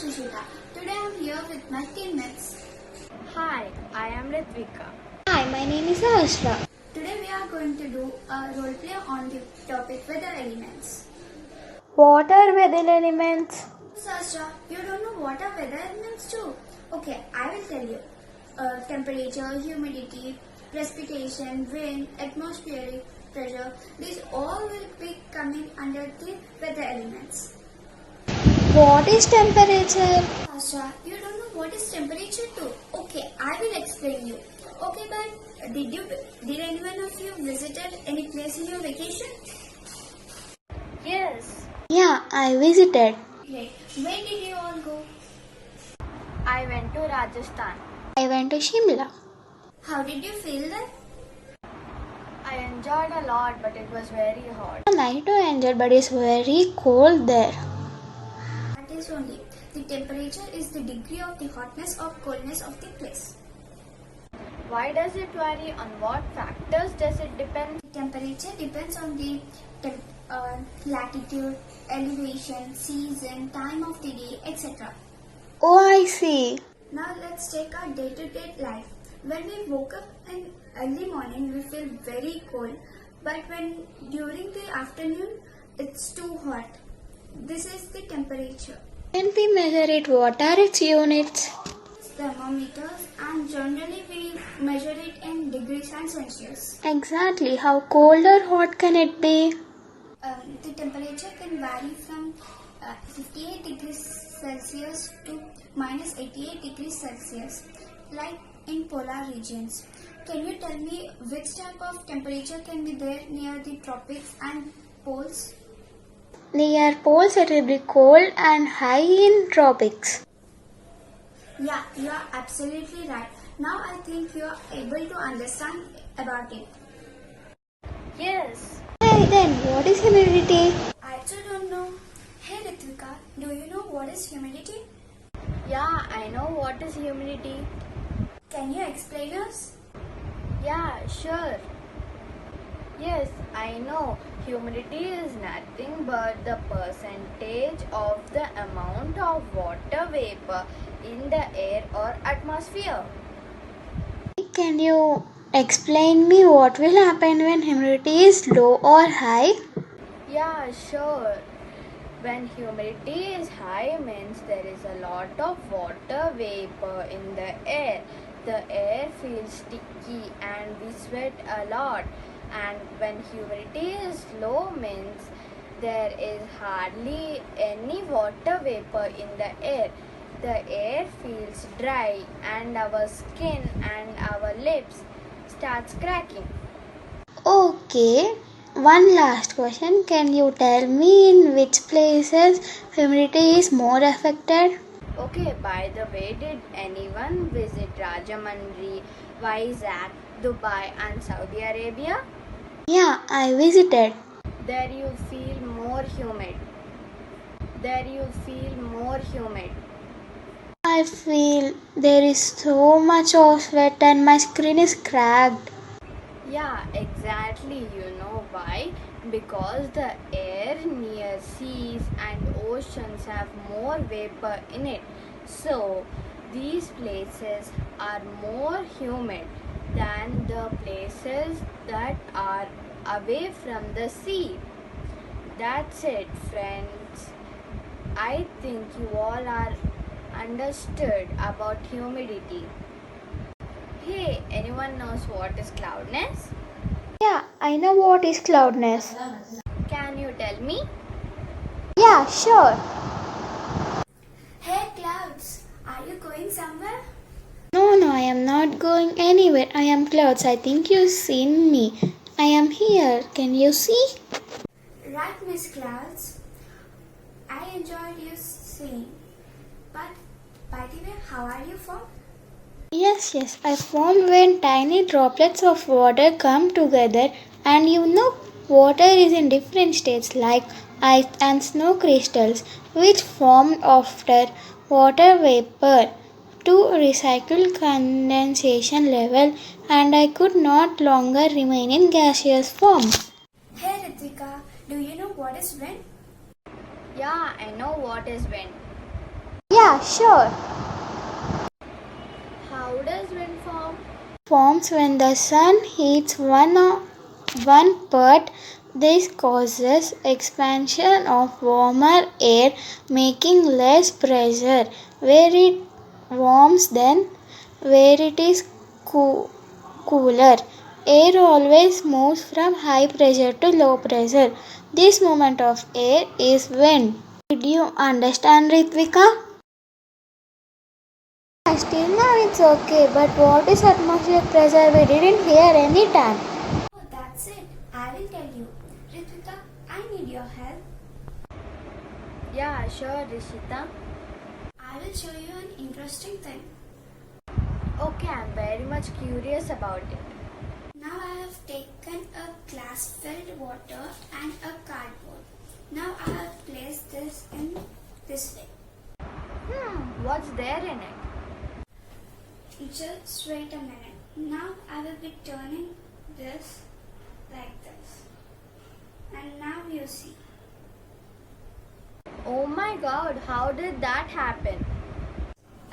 Sushita. Today I am here with my teammates. Hi, I am Ritvika. Hi, my name is Ashra. Today we are going to do a role play on the topic weather elements. What are weather elements? Sasha, you don't know what are weather elements too? Okay, I will tell you. Temperature, humidity, precipitation, wind, atmospheric pressure, these all will be coming under the weather elements. What is temperature? Sasha, you don't know what is temperature too? Okay, I will explain you. Okay, but did anyone of you visited any place in your vacation? Yes, Yeah, I visited. Great. When did you all go? I went to Rajasthan. I went to Shimla. How did you feel there? I enjoyed a lot, but it was very hot. I like to enjoy, but it's very cold there. That is only. The temperature is the degree of the hotness or coldness of the place. Why does it vary? On what factors does it depend? The temperature depends on the latitude, elevation, season, time of the day, etc. Oh, I see. Now let's take our day-to-day life. When we woke up in early morning, we feel very cold, but when during the afternoon, it's too hot. This is the temperature. When we measure it, what are its units? Thermometers, and generally we measure it in degrees and Celsius. Exactly. How cold or hot can it be? The temperature can vary from 58 degrees Celsius to minus 88 degrees Celsius, like in polar regions. Can you tell me which type of temperature can be there near the tropics and poles? Near poles it will be cold and high in tropics. Yeah, you are absolutely right. Now I think you are able to understand about it. Yes, Hey, then what is humidity? I too don't know. Hey Ritvika, do you know what is humidity? yeah, I know what is humidity. Can you explain us? Yeah, sure. Yes, I know. Humidity is nothing but the percentage of the amount of water vapor in the air or atmosphere. Can you explain me what will happen when humidity is low or high? Yeah, sure. When humidity is high means there is a lot of water vapor in the air. The air feels sticky and we sweat a lot. And when humidity is low means there is hardly any water vapor in the air. The air feels dry and our skin and our lips starts cracking. Okay, one last question. Can you tell me in which places humidity is more affected? Okay, by the way, did anyone visit Rajahmundry, Vizag, Dubai and Saudi Arabia? Yeah, I visited. There you feel more humid. There you feel more humid. I feel there is so much of sweat and my skin is cracked. Yeah, exactly. You know why? Because the air near seas and oceans have more vapor in it. So, these places are more humid than the places that are away from the sea. That's it, friends. I think you all are understood about humidity. Hey, anyone knows what is cloudness? Yeah, I know what is cloudness. Can you tell me? Yeah, sure. Hey clouds, are you going somewhere? No, I am not going anywhere. I am clouds. I think you've seen me. I am here. Can you see? Right, Miss Clouds. I enjoyed you singing. But by the way, how are you from? Yes, I formed when tiny droplets of water come together, and water is in different states like ice and snow crystals, which formed after water vapor to recycle condensation level, and I could not longer remain in gaseous form. Hey Ritvika, do you know what is wind? Yeah, I know what is wind. Yeah, sure. How does wind form? Forms when the sun heats one part. This causes expansion of warmer air, making less pressure where it warms than where it is cooler. Air always moves from high pressure to low pressure. This movement of air is wind. Did you understand, Ritvika? Still now it's okay, but what is atmospheric pressure? We didn't hear any time. Oh, that's it. I will tell you. Ritvika, I need your help. Yeah, sure, Rishita. I will show you an interesting thing. Okay, I'm very much curious about it. Now I have taken a glass filled water and a cardboard. Now I have placed this in this way. What's there in it? Just wait a minute. Now I will be turning this like this. And now you see. Oh my god, how did that happen?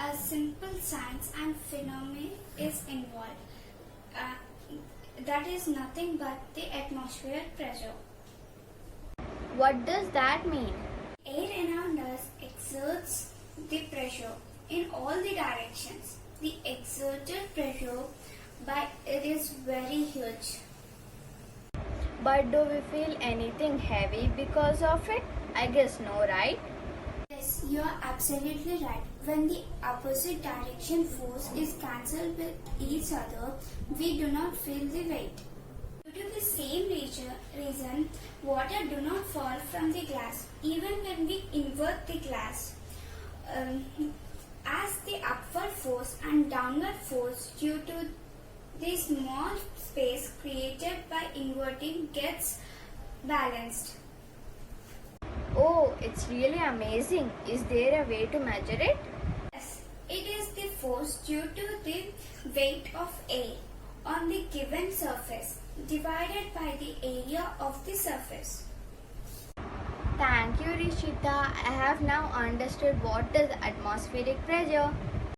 A simple science and phenomenon is involved. That is nothing but the atmospheric pressure. What does that mean? Air around us exerts the pressure in all the directions. The exerted pressure by it is very huge. But do we feel anything heavy because of it? I guess no, right? Yes, you are absolutely right. When the opposite direction force is cancelled with each other, we do not feel the weight. Due to the same reason, water do not fall from the glass even when we invert the glass. As the upward force and downward force due to the small space created by inverting gets balanced. Oh, it's really amazing. Is there a way to measure it? Yes, it is the force due to the weight of A on the given surface divided by the area of the surface. Thank you, Rishita. I have now understood what is atmospheric pressure.